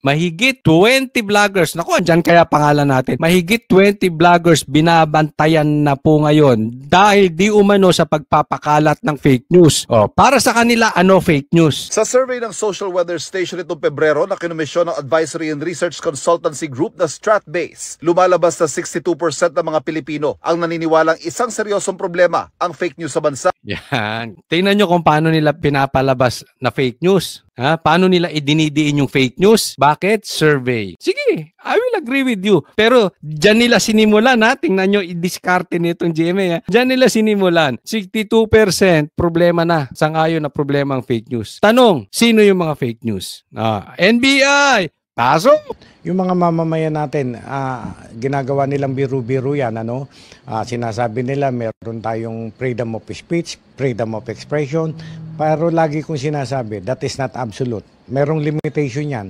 mahigit 20 vloggers, naku, andyan kaya pangalan natin, mahigit 20 vloggers binabantayan na po ngayon dahil di umano sa pagpapakalat ng fake news. Para sa kanila, ano fake news? Sa survey ng Social Weather Station itong Pebrero na kinomisyon ng Advisory and Research Consultancy Group na Stratbase, lumalabas na 62% ng mga Pilipino ang naniniwalang isang seryosong problema ang fake news sa bansa. Yan. Tingnan nyo kung paano nila pinapalabas na fake news. Paano nila idinidiin yung fake news? Bakit? Survey. Sige, I will agree with you. Pero dyan nila sinimulan, tingnan nyo, i-discarte nitong GMA. Dyan nila sinimulan. 62% problema na. Sangayon na problema ang fake news. Tanong, sino yung mga fake news? NBI! Pasok! Yung mga mamamayan natin, ginagawa nilang biru-biru yan. Sinasabi nila meron tayong freedom of speech, freedom of expression, pero lagi kong sinasabi, that is not absolute. Merong limitation yan.